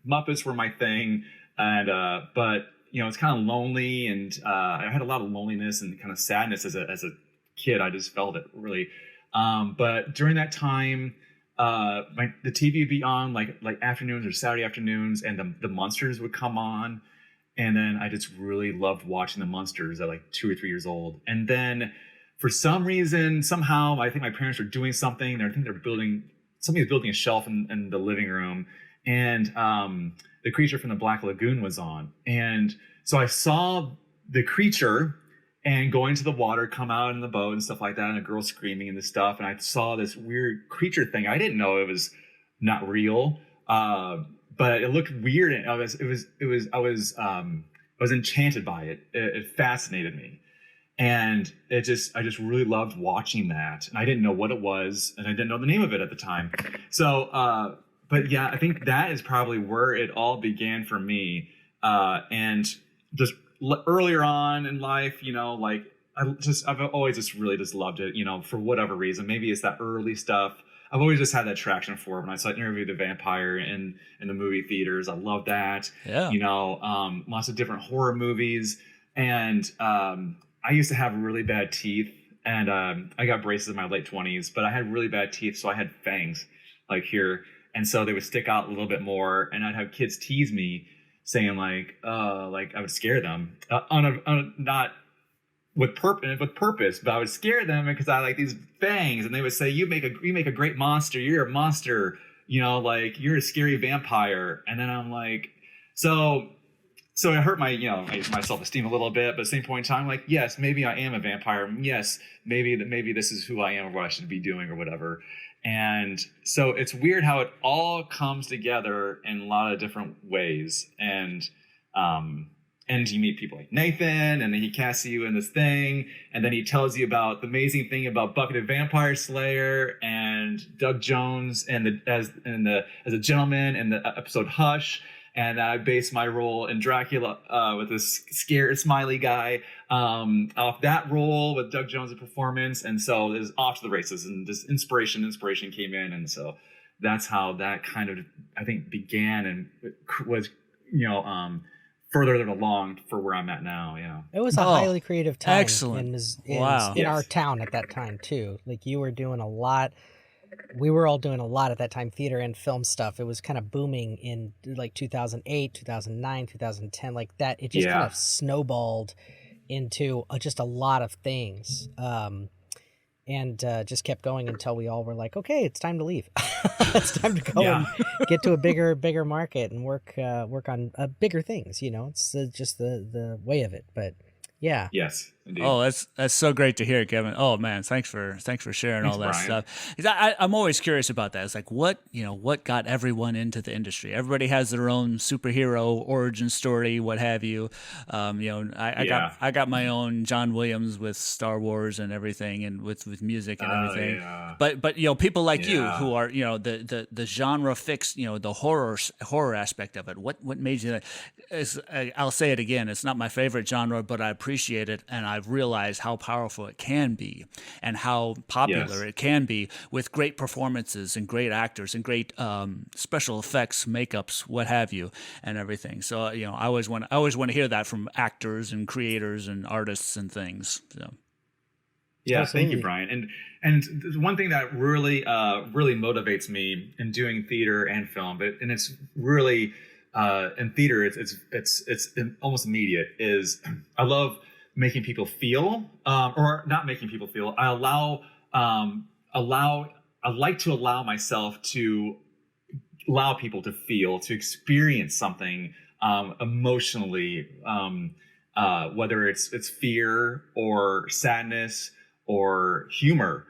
Muppets were my thing, and but it's kind of lonely, and I had a lot of loneliness and kind of sadness as a kid. I just felt it really. But during that time, the TV would be on like afternoons or Saturday afternoons, and the Munsters would come on, and then I just really loved watching the Munsters at like 2 or 3 years old. And then for some reason, somehow, I think my parents were doing something. I think somebody was building a shelf in the living room, and The Creature from the Black Lagoon was on. And so I saw the creature and going to the water, come out in the boat and stuff like that, and a girl screaming and this stuff. And I saw this weird creature thing. I didn't know it was not real, but it looked weird. And I was enchanted by it. It fascinated me. And I just really loved watching that. And I didn't know what it was, and I didn't know the name of it at the time. So, but yeah, I think that is probably where it all began for me. And just earlier on in life, I've always just really just loved it, for whatever reason. Maybe it's that early stuff. I've always just had that attraction for it. When I saw Interview with the Vampire in the movie theaters, I love that. Yeah. Lots of different horror movies. And I used to have really bad teeth, and I got braces in my late 20s, but I had really bad teeth, so I had fangs like here. And so they would stick out a little bit more, and I'd have kids tease me saying like I would scare them not with purpose, but I would scare them because I like these fangs, and they would say, you make a great monster. You're a monster, you're a scary vampire. And then I'm like, so it hurt my self-esteem a little bit, but at the same point in time, like, yes, maybe I am a vampire. Yes, maybe this is who I am or what I should be doing or whatever. And so it's weird how it all comes together in a lot of different ways. And you meet people like Nathan, and then he casts you in this thing, and then he tells you about the amazing thing about Buffy the Vampire Slayer and Doug Jones as a gentleman in the episode Hush. And I based my role in Dracula with this scared smiley guy off that role with Doug Jones' performance. And so it was off to the races, and this inspiration came in. And so that's how that kind of, I think, began and was, further along for where I'm at now. It was a highly creative time. Excellent. In our town at that time too. Like, you were doing a lot. We were all doing a lot at that time, theater and film stuff. It was kind of booming in like 2008, 2009, 2010, like that. It just kind of snowballed into just a lot of things. And just kept going until we all were like, okay, it's time to leave. It's time to go and get to a bigger market and work on bigger things. It's just the way of it. But yeah. Yes. Indeed. Oh, that's so great to hear, Kevin. Oh man, thanks for sharing all that Brian. stuff. 'Cause I'm always curious about that. It's like what got everyone into the industry. Everybody has their own superhero origin story, what have you. I got my own John Williams with Star Wars and everything, and with music and everything. Yeah. But people like you who are the genre fix, the horror aspect of it. What made you? I'll say it again. It's not my favorite genre, but I appreciate it, and I've realized how powerful it can be and how popular it can be with great performances and great actors and great special effects, makeups, what have you, and everything. So I always want to hear that from actors and creators and artists and things. So. Yeah, absolutely. Thank you, Bryan. And one thing that really motivates me in doing theater and film, and it's really in theater, it's almost immediate, is I love making people feel, or not making people feel. I like to allow myself to allow people to feel, to experience something emotionally, whether it's fear or sadness or humor.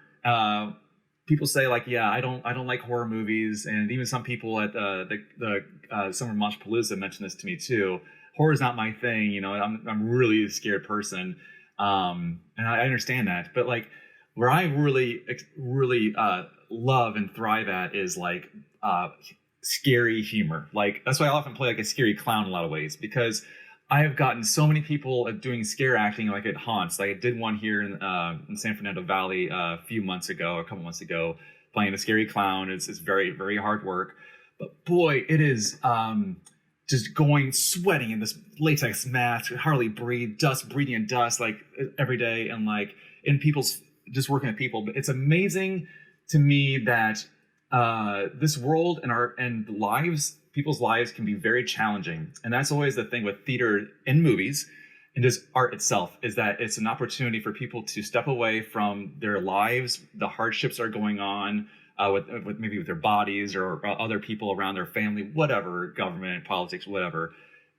People say like, yeah, I don't like horror movies, and even some people at the Summer Moshpalooza mentioned this to me too. Horror is not my thing, I'm really a scared person, and I understand that. But like, where I really love and thrive at is like scary humor. Like that's why I often play like a scary clown in a lot of ways, because I have gotten so many people doing scare acting like at haunts. Like I did one here in San Fernando Valley a couple months ago, playing a scary clown. It's very, very hard work, but boy, it is just sweating in this latex mask, hardly breathe, breathing in dust like every day, and like in people's just working with people. But it's amazing to me that this world and people's lives can be very challenging. And that's always the thing with theater and movies and just art itself, is that it's an opportunity for people to step away from their lives, the hardships are going on with maybe with their bodies or other people around their family, whatever, government, politics, whatever.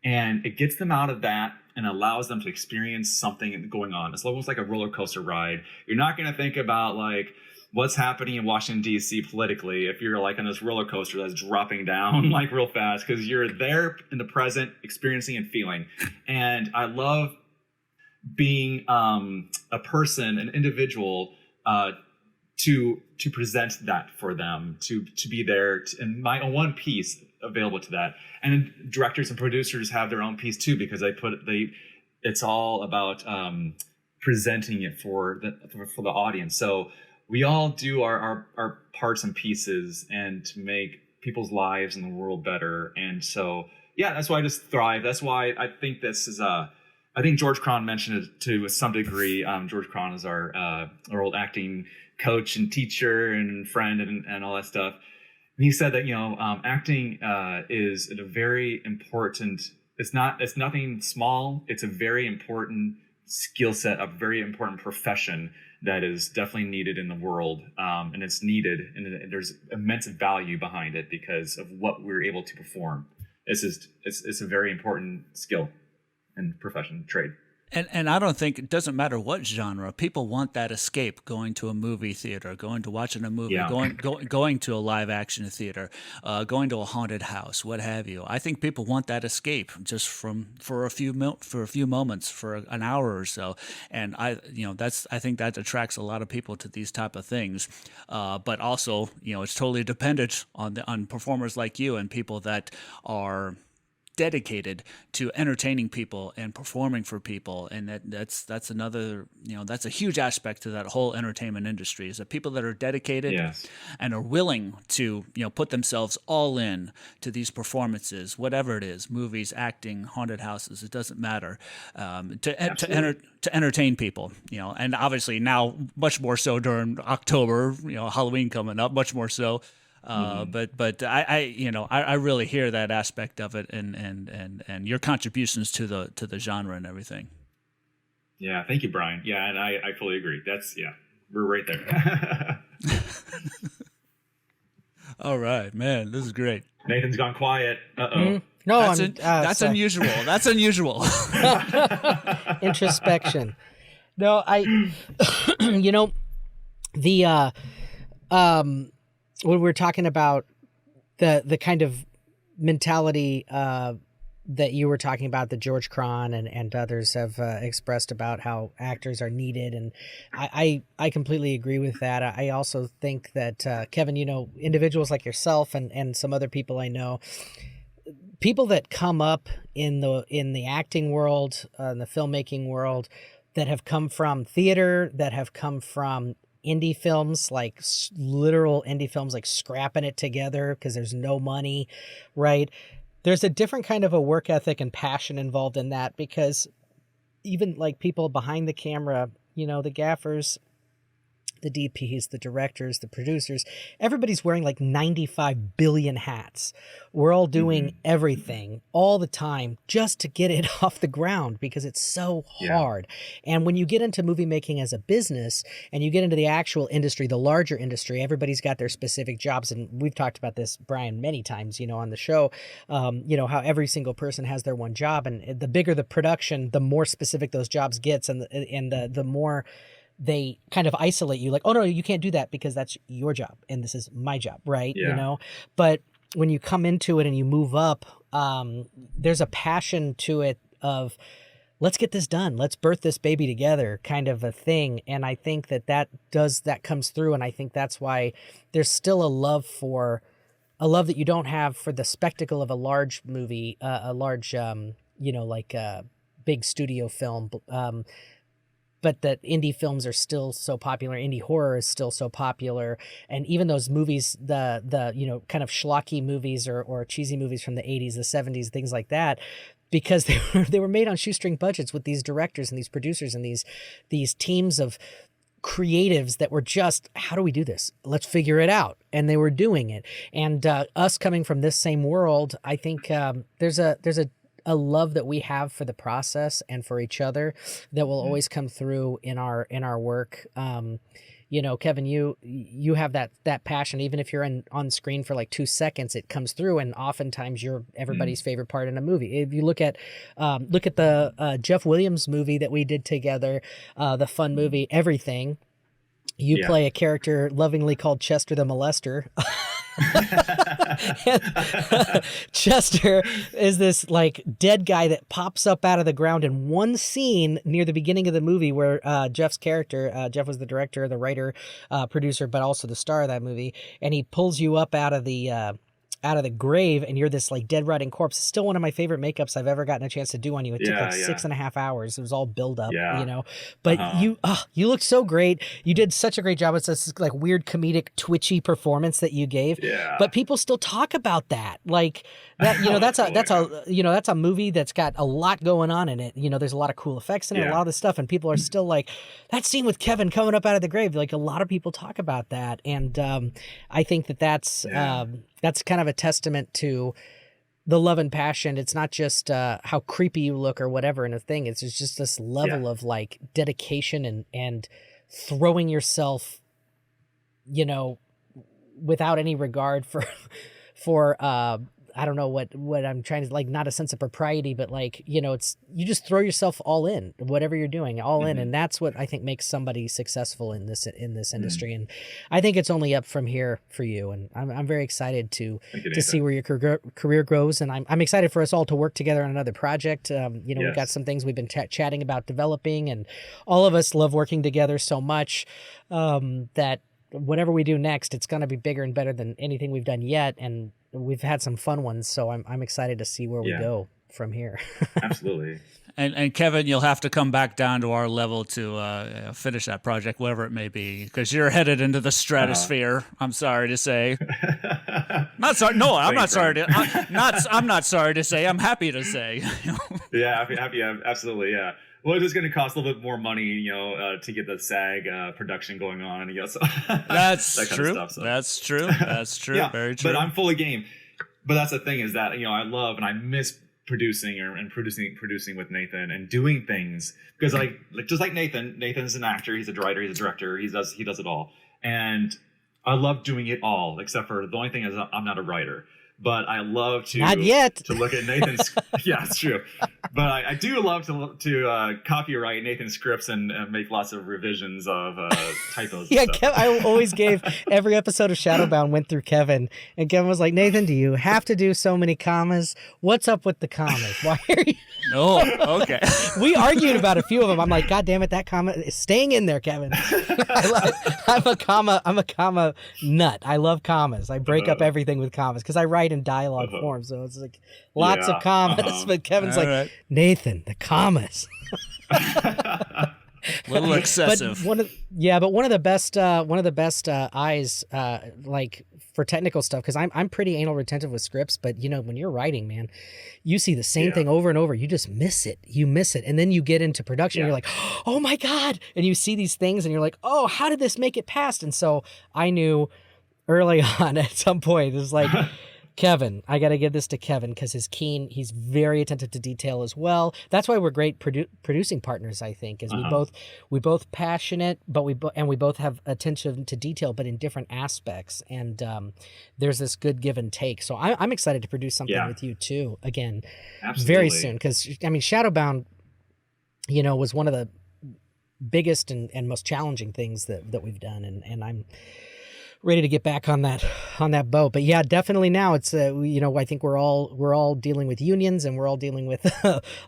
And it gets them out of that and allows them to experience something going on. It's almost like a roller coaster ride. You're not going to think about like what's happening in Washington, D.C. politically if you're like on this roller coaster that's dropping down like real fast, because you're there in the present, experiencing and feeling. And I love being a person, an individual, to present that for them, to be there and my own one piece available to that. And directors and producers have their own piece too, because it's all about presenting it for the audience. So we all do our parts and pieces and to make people's lives and the world better. And so, yeah, that's why I just thrive. That's why I think this is I think George Cron mentioned it to some degree. George Cron is our old acting coach and teacher and friend and all that stuff. And he said that, acting is a very important, it's nothing small. It's a very important skill set, a very important profession that is definitely needed in the world. And it's needed, and there's immense value behind it because of what we're able to perform. It's a very important skill and profession, trade. And I don't think it doesn't matter what genre. People want that escape, going to a movie theater, going to watching a movie, going to a live action theater, going to a haunted house, what have you. I think people want that escape just for a few moments, for an hour or so. And I think that attracts a lot of people to these type of things. But also, it's totally dependent on performers like you and people that are dedicated to entertaining people and performing for people, and that's another, that's a huge aspect to that whole entertainment industry, is that people that are dedicated and are willing to put themselves all in to these performances, whatever it is, movies, acting, haunted houses, it doesn't matter, to entertain people, and obviously now much more so during October, Halloween coming up, much more so. But I really hear that aspect of it and your contributions to the genre and everything. Yeah, thank you, Bryan. Yeah, and I fully agree. We're right there. All right, man, this is great. Nathan's gone quiet. No, that's unusual. That's unusual. Introspection. No, when we're talking about the kind of mentality that you were talking about, that George Cron and others have expressed about how actors are needed, and I completely agree with that. I also think that Kevin, individuals like yourself and some other people I know, people that come up in the acting world, in the filmmaking world, that have come from theater, that have come from indie films, like literal indie films, like scrapping it together because there's no money, right? There's a different kind of a work ethic and passion involved in that, because even like people behind the camera, you know, the gaffers, the DPs, the directors, the producers, everybody's wearing like 95 billion hats. We're all doing everything all the time just to get it off the ground because it's so hard. And when you get into movie making as a business and you get into the actual industry, the larger industry, everybody's got their specific jobs. And we've talked about this, Bryan, many times, you know, on the show, you know, how every single person has their one job, and the bigger the production, the more specific those jobs gets, and the more they kind of isolate you, like, oh no, you can't do that because that's your job and this is my job, right? You know, but when you come into it and you move up, there's a passion to it of, let's get this done, let's birth this baby together, kind of a thing. And I think that comes through, and I think that's why there's still a love that you don't have for the spectacle of a large movie, a large you know, like a big studio film, but that indie films are still so popular. Indie horror is still so popular. And even those movies, the you know, kind of schlocky movies or cheesy movies from the 80s, the 70s, things like that, because they were made on shoestring budgets with these directors and these producers and these teams of creatives that were just, how do we do this? Let's figure it out. And they were doing it. And us coming from this same world, I think there's a love that we have for the process and for each other that will always come through in our work. You know, Kevin, you have that passion. Even if you're on screen for like 2 seconds, it comes through, and oftentimes you're everybody's favorite part in a movie. If you look at the Jeff Williams movie that we did together, the fun movie Everything, you play a character lovingly called Chester the Molester. Chester is this like dead guy that pops up out of the ground in one scene near the beginning of the movie where Jeff's character, Jeff was the director, the writer, producer, but also the star of that movie, and he pulls you up out of the grave, and you're this like dead rotting corpse. It's still one of my favorite makeups I've ever gotten a chance to do on you. It took like 6.5 hours. It was all build up, you know, but you look so great. You did such a great job. It's this like weird comedic twitchy performance that you gave, but people still talk about that. Like that, you know, that's a movie that's got a lot going on in it. You know, there's a lot of cool effects in it, a lot of this stuff. And people are still like, that scene with Kevin coming up out of the grave. Like a lot of people talk about that. And I think that's kind of a testament to the love and passion. It's not just how creepy you look or whatever in a thing. It's just this level of like dedication and throwing yourself, you know, without any regard for I don't know what I'm trying to, like, not a sense of propriety, but like, you know, it's, you just throw yourself all in, whatever you're doing, all in. And that's what I think makes somebody successful in this industry. And I think it's only up from here for you. And I'm very excited to see where your career grows. And I'm excited for us all to work together on another project. You know, we've got some things we've been chatting about developing, and all of us love working together so much that whatever we do next, it's going to be bigger and better than anything we've done yet. And we've had some fun ones, so I'm excited to see where we go from here. Absolutely. And Kevin, you'll have to come back down to our level to finish that project, whatever it may be, because you're headed into the stratosphere. I'm sorry to say. Not sorry. No, I'm not sorry to. I'm not sorry to say. I'm happy to say. happy. Absolutely. Yeah. Well, it's going to cost a little bit more money, you know, to get the SAG production going on. You know, so that's that true. Stuff, so. That's true. That's true. Yeah, very true. But I'm fully game. But that's the thing, is that, you know, I love and I miss producing and producing with Nathan and doing things, because like just like Nathan's an actor, he's a writer, he's a director, he does it all, and I love doing it all, except for the only thing is I'm not a writer. But I love to not yet to look at Nathan's. Yeah, it's true. But I do love to copyright Nathan's scripts and make lots of revisions of typos. Yeah, and stuff. I always gave every episode of Shadowbound went through Kevin, and Kevin was like, "Nathan, do you have to do so many commas? What's up with the commas? Why are you?" Oh, okay. We argued about a few of them. I'm like, God damn it, that comma is staying in there, Kevin. I'm a comma nut. I love commas. I break up everything with commas because I write in dialogue form, so it's like lots of commas. But Kevin's like, right. Nathan, the commas. A little excessive. But one of the best eyes, like for technical stuff, because I'm pretty anal retentive with scripts, but you know, when you're writing, man, you see the same thing over and over. You just miss it. And then you get into production and you're like, oh my God. And you see these things and you're like, oh, how did this make it past? And so I knew early on at some point, it was like, Kevin, I got to give this to Kevin because he's very attentive to detail as well. That's why we're great producing partners, I think, is we both passionate, but we both have attention to detail, but in different aspects. And there's this good give and take. So I'm excited to produce something with you too, again, very soon. Because I mean, Shadowbound, you know, was one of the biggest and most challenging things that we've done, and I'm ready to get back on that boat. But yeah, definitely now it's you know, I think we're all dealing with unions, and we're all dealing with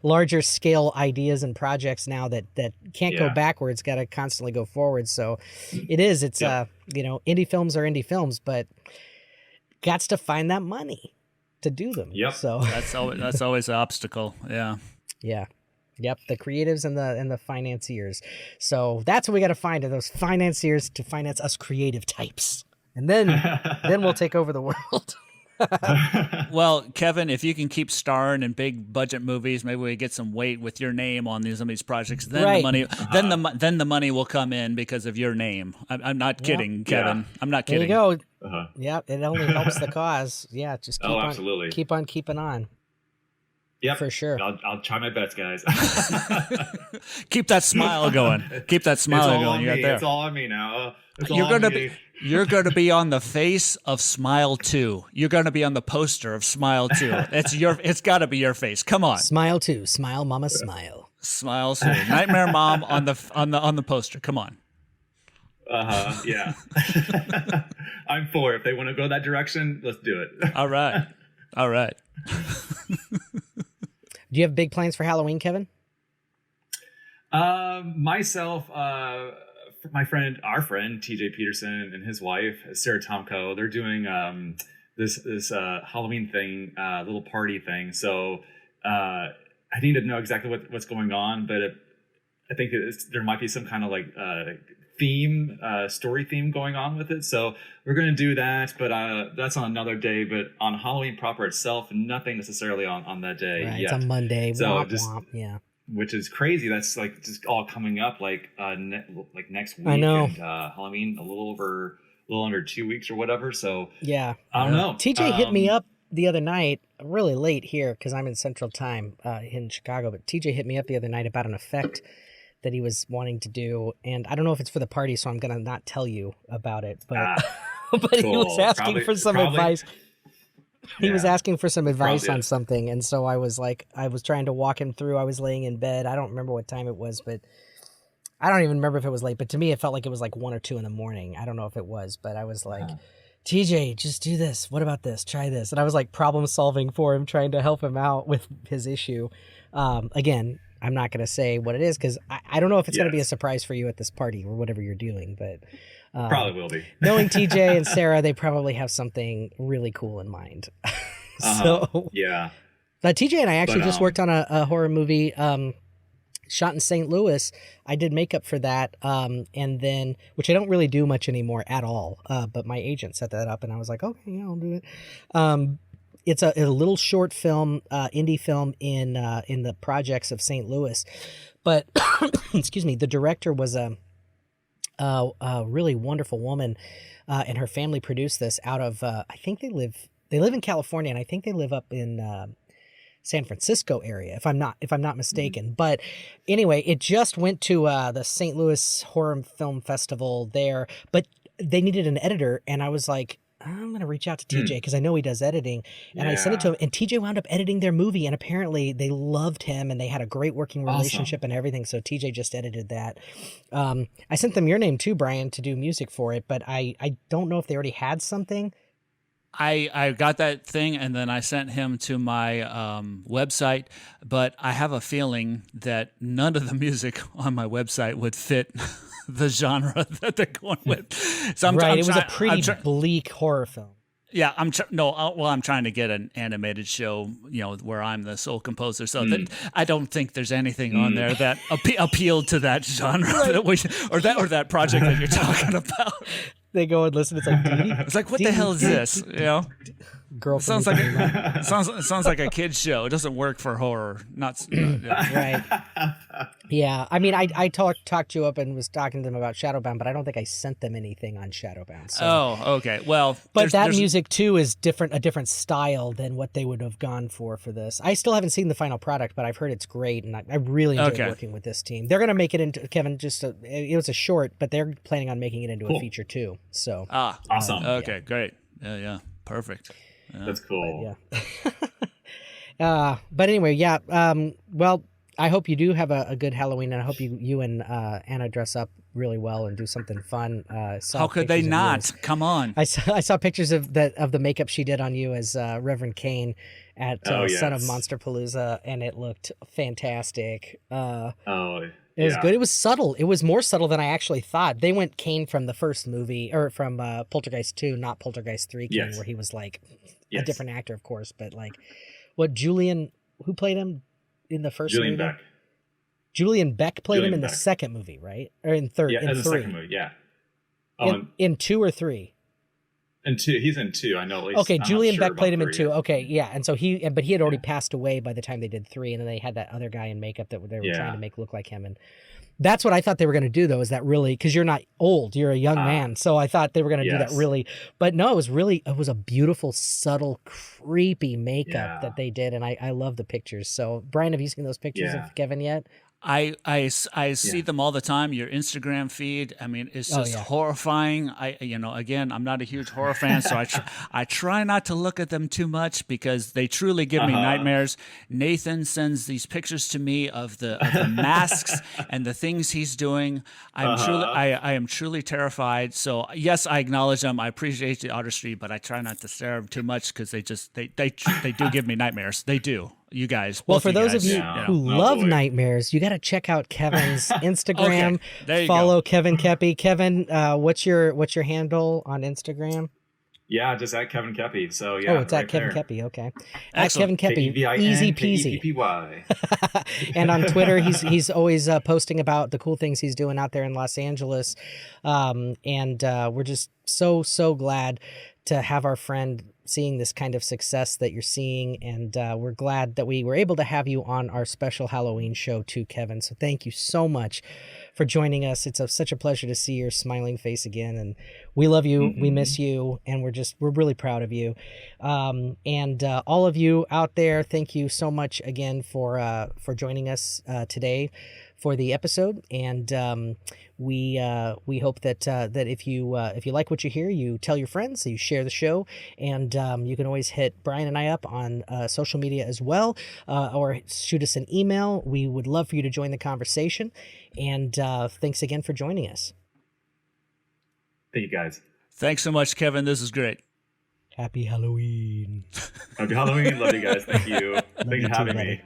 larger scale ideas and projects now that can't go backwards, got to constantly go forward. So it's you know, indie films are indie films, but gots to find that money to do them. So that's always an obstacle. Yep, the creatives and the financiers. So that's what we got to find, are those financiers to finance us creative types. And then we'll take over the world. Well, Kevin, if you can keep starring in big budget movies, maybe we get some weight with your name on some of these projects. Then the money, then the money will come in because of your name. I'm not kidding, Kevin. I'm not kidding. There you go. Yeah, it only helps the cause. Yeah, just keep on keeping on. Yeah, for sure. I'll try my best, guys. Keep that smile going. Keep that smile going. You got there. It's all on me now. You're going to be on the face of Smile 2. You're going to be on the poster of Smile 2. It's got to be your face. Come on. Smile 2. Smile, Mama, smile. Smile 2. Nightmare Mom on the poster. Come on. Yeah. I'm for it. If they want to go that direction, let's do it. All right. Do you have big plans for Halloween, Kevin? Myself, our friend TJ Peterson and his wife Sarah Tomko, they're doing this Halloween thing, little party thing. So I need to know exactly what's going on, but I think there might be some kind of like story theme going on with it. So we're going to do that, but that's on another day. But on Halloween proper itself, nothing necessarily on that day. Right, yet. It's a Monday. So womp. Yeah. Which is crazy. That's like just all coming up like next week. I know. And, Halloween a little under 2 weeks or whatever. So yeah, I don't know. TJ hit me up the other night, really late here because I'm in Central Time in Chicago. But TJ hit me up the other night about an effect that he was wanting to do, and I don't know if it's for the party, so I'm gonna not tell you about it. But but cool. He was asking for some advice. He was asking for some advice on something, and so I was trying to walk him through. I was laying in bed. I don't remember what time it was, but I don't even remember if it was late. But to me, it felt like it was like 1 or 2 in the morning. I don't know if it was, but I was like, TJ, just do this. What about this? Try this. And I was like problem solving for him, trying to help him out with his issue. Again, I'm not going to say what it is because I don't know if it's going to be a surprise for you at this party or whatever you're doing, but probably will be. Knowing TJ and Sarah, they probably have something really cool in mind. So yeah. But TJ and I actually just worked on a horror movie shot in St. Louis. I did makeup for that, and then, which I don't really do much anymore at all, but my agent set that up, and I was like, okay, yeah, I'll do it. It's a little short film, indie film in the projects of St. Louis, but excuse me, the director was a really wonderful woman, and her family produced this out of I think they live in California, and I think they live up in San Francisco area, if I'm not mistaken. Mm-hmm. But anyway, it just went to the St. Louis Horror Film Festival there, but they needed an editor, and I was like, I'm going to reach out to TJ because I know he does editing. And I sent it to him, and TJ wound up editing their movie, and apparently they loved him and they had a great working relationship and everything. So TJ just edited that. I sent them your name too, Bryan, to do music for it, but I don't know if they already had something. I got that thing, and then I sent him to my website, but I have a feeling that none of the music on my website would fit the genre that they're going with. So it was a pretty bleak horror film. Yeah, I'm trying to get an animated show, where I'm the sole composer. So that I don't think there's anything on there that appealed to that genre or that project that you're talking about. They go and listen. It's like it's like, what the hell is this? It sounds like a kid's show. It doesn't work for horror. Right. Yeah. I mean, I talked you up and was talking to them about Shadowbound, but I don't think I sent them anything on Shadowbound. So. Oh, okay. Well, but that music too is a different style than what they would have gone for this. I still haven't seen the final product, but I've heard it's great, and I really enjoyed working with this team. They're going to make it into Kevin. It was a short, but they're planning on making it into a feature too. So awesome. Okay, great. Yeah, perfect. Yeah. That's cool. But, yeah. But anyway, yeah. Well, I hope you do have a good Halloween, and I hope you and Anna dress up really well and do something fun. How could they not? Come on! I saw pictures of the makeup she did on you as Reverend Kane at Son of Monsterpalooza, and it looked fantastic. It was good. It was subtle. It was more subtle than I actually thought. They went Kane from the first movie, or from Poltergeist 2, not Poltergeist 3 Kane, where he was like a different actor, of course, but like who played him in the first movie? Julian Beck played him in the second movie, right? Or in third? Yeah, in the second movie, yeah. In 2 or 3? In 2. He's in 2, I know at least. Okay, Julian Beck played him in 2. Okay, yeah. And so he had already passed away by the time they did 3, and then they had that other guy in makeup that they were trying to make look like him. And that's what I thought they were going to do, though, is that really, because you're not old, you're a young man. So I thought they were going to do that really, but no, it was a beautiful, subtle, creepy makeup that they did. And I love the pictures. So Brian, have you seen those pictures of Kevin yet? I see them all the time. Your Instagram feed. I mean, it's just horrifying. Again, I'm not a huge horror fan, so I try not to look at them too much because they truly give me nightmares. Nathan sends these pictures to me of the masks and the things he's doing. I am truly terrified. So yes, I acknowledge them. I appreciate the artistry, but I try not to stare at them too much because they do give me nightmares. They do. You guys. Well, for those of you who love nightmares, you got to check out Kevin's Instagram. There you Follow Kevin Keppy. Kevin, what's your handle on Instagram? Yeah, just at Kevin Keppy. So yeah. Oh, it's at Kevin Keppy. Okay. Excellent. At Kevin Keppy. Easy peasy. And on Twitter, he's always posting about the cool things he's doing out there in Los Angeles. And we're just so glad to have our friend seeing this kind of success that you're seeing, and we're glad that we were able to have you on our special Halloween show too, Kevin. So thank you so much for joining us. It's such a pleasure to see your smiling face again, and we love you. We miss you, and we're really proud of you. And all of you out there, thank you so much again for joining us today for the episode. And we hope that if you like what you hear, you tell your friends, you share the show, and you can always hit Brian and I up on social media as well, or shoot us an email. We would love for you to join the conversation. And thanks again for joining us. Thank you, guys. Thanks so much, Kevin. This is great. Happy Halloween. Happy Halloween. Love you guys. Thank you. Thanks for having me.